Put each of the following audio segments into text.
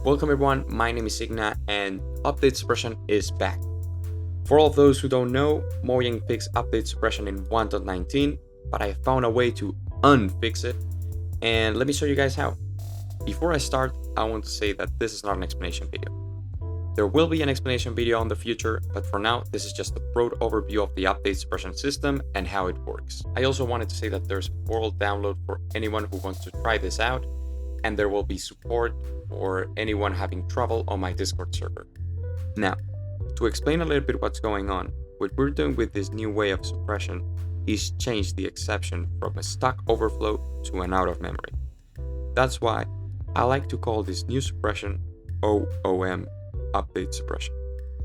Welcome everyone, my name is Igna and Update Suppression is back. For all of those who don't know, Mojang fixed Update Suppression in 1.19, but I found a way to unfix it, and let me show you guys how. Before I start, I want to say that this is not an explanation video. There will be an explanation video in the future, but for now, this is just a broad overview of the Update Suppression system and how it works. I also wanted to say that there's a world download for anyone who wants to try this out, and there will be support for anyone having trouble on my Discord server. Now, to explain a little bit what's going on, what we're doing with this new way of suppression is change the exception from a stock overflow to an out of memory. That's why I like to call this new suppression OOM Update Suppression.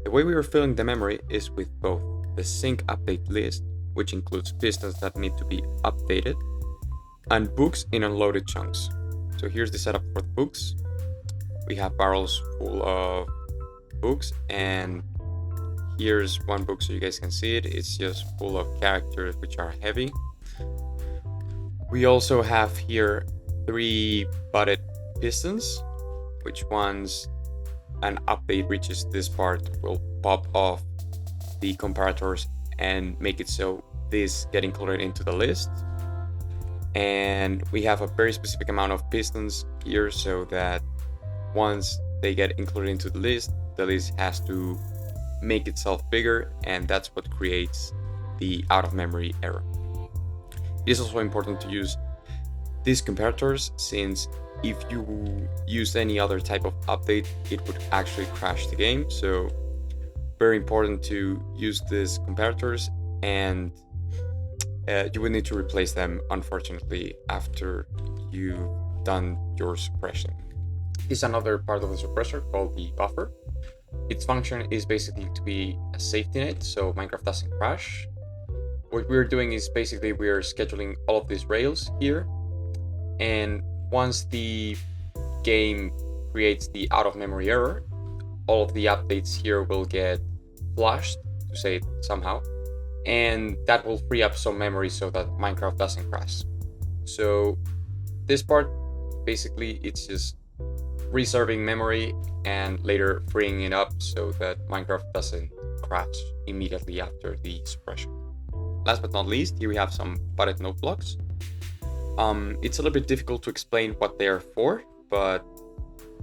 The way we are filling the memory is with both the sync update list, which includes pistons that need to be updated, and books in unloaded chunks. So here's the setup for the books. We have barrels full of books, and here's one book so you guys can see it. It's just full of characters which are heavy. We also have here 3 butted pistons, which once an update reaches this part will pop off the comparators and make it so this get included into the list. And we have a very specific amount of pistons here so that once they get included into the list has to make itself bigger, and that's what creates the out of memory error. It is also important to use these comparators, since if you use any other type of update, it would actually crash the game. So very important to use these comparators, and you will need to replace them, unfortunately, after you've done your suppression. This is another part of the suppressor called the buffer. Its function is basically to be a safety net so Minecraft doesn't crash. What we're doing is basically we're scheduling all of these rails here, and once the game creates the out of memory error, all of the updates here will get flushed, to say it somehow, and that will free up some memory so that Minecraft doesn't crash. So this part, basically, it's just reserving memory and later freeing it up so that Minecraft doesn't crash immediately after the suppression. Last but not least, here we have some butted note blocks. It's a little bit difficult to explain what they are for, but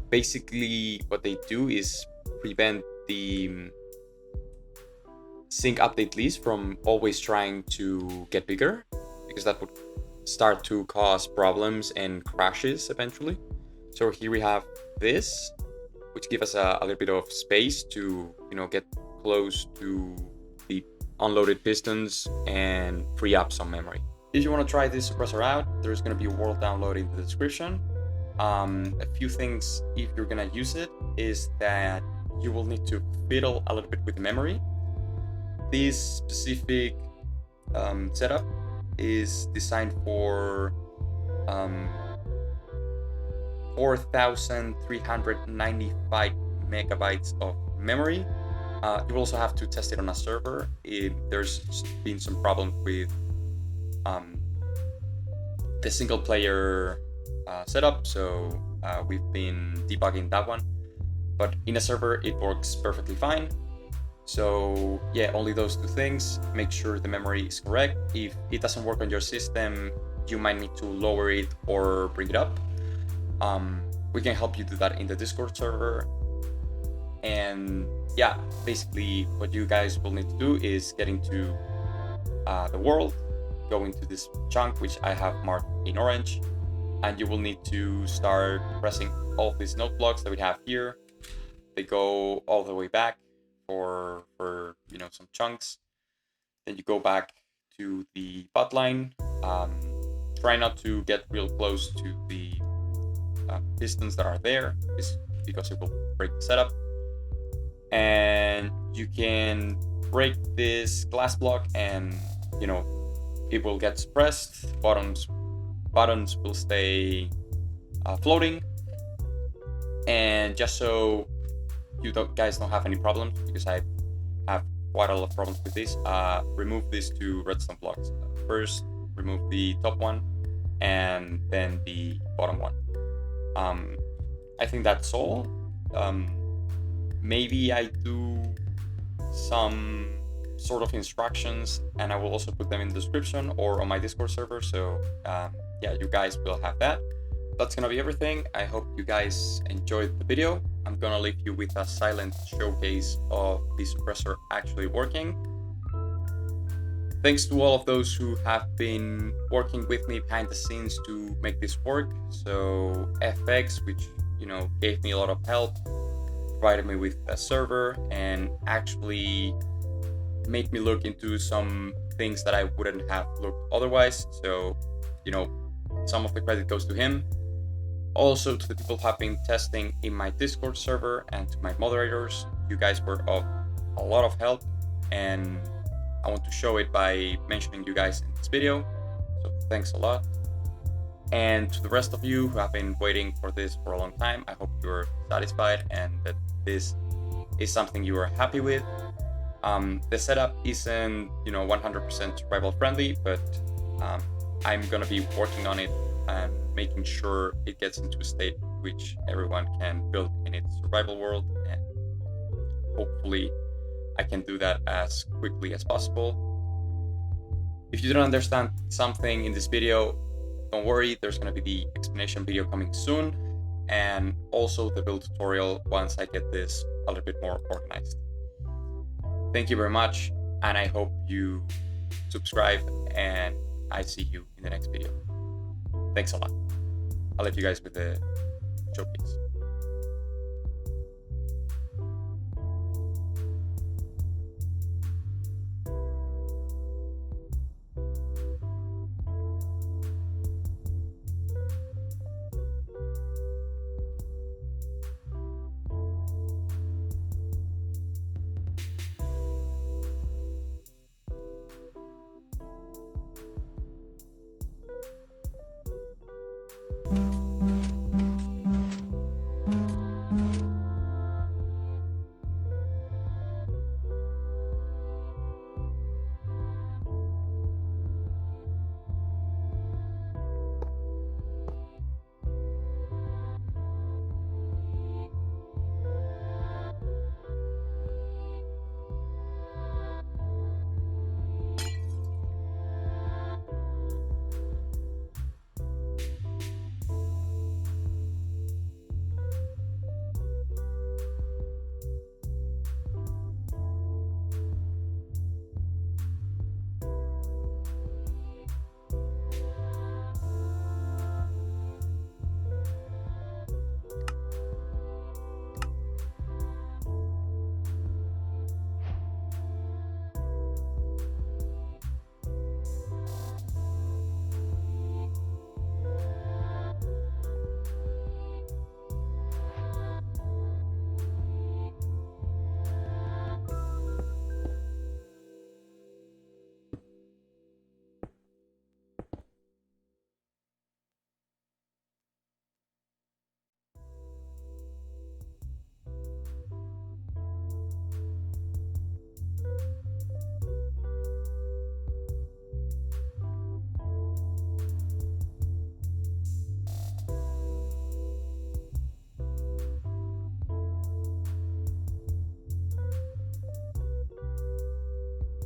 basically what they do is prevent the sync update list from always trying to get bigger, because that would start to cause problems and crashes eventually. So here we have this, which gives us a little bit of space to, get close to the unloaded pistons and free up some memory. If you want to try this suppressor out, there's going to be a world download in the description. A few things if you're going to use it is that you will need to fiddle a little bit with the memory. This specific setup is designed for 4,395 megabytes of memory. You will also have to test it on a server. There's been some problems with the single player setup, so we've been debugging that one. But in a server, it works perfectly fine. So yeah, only those 2 things. Make sure the memory is correct. If it doesn't work on your system, you might need to lower it or bring it up. We can help you do that in the Discord server. And yeah, basically what you guys will need to do is get into the world, go into this chunk, which I have marked in orange, and you will need to start pressing all of these note blocks that we have here. They go all the way back for some chunks. Then you go back to the butt line. Try not to get real close to the pistons that are there, because it will break the setup. And you can break this glass block and it will get suppressed. Buttons will stay floating. And just so you guys don't have any problems, because I have quite a lot of problems with this, remove these 2 redstone blocks. First, remove the top one, and then the bottom one. I think that's all. Maybe I do some sort of instructions, and I will also put them in the description or on my Discord server, so yeah, you guys will have that. That's gonna be everything. I hope you guys enjoyed the video. I'm gonna leave you with a silent showcase of the suppressor actually working. Thanks to all of those who have been working with me behind the scenes to make this work. So FX, which gave me a lot of help, provided me with a server, and actually made me look into some things that I wouldn't have looked otherwise. So, some of the credit goes to him. Also to the people who have been testing in my Discord server and to my moderators. You guys were of a lot of help, and I want to show it by mentioning you guys in this video. So thanks a lot. And to the rest of you who have been waiting for this for a long time, I hope you're satisfied and that this is something you are happy with. The setup isn't 100% survival friendly, but I'm gonna be working on it and making sure it gets into a state which everyone can build in its survival world, and hopefully I can do that as quickly as possible. If you didn't understand something in this video, don't worry, there's gonna be the explanation video coming soon, and also the build tutorial once I get this a little bit more organized. Thank you very much, and I hope you subscribe, and I see you in the next video. Thanks a lot. I'll leave you guys with the showcase.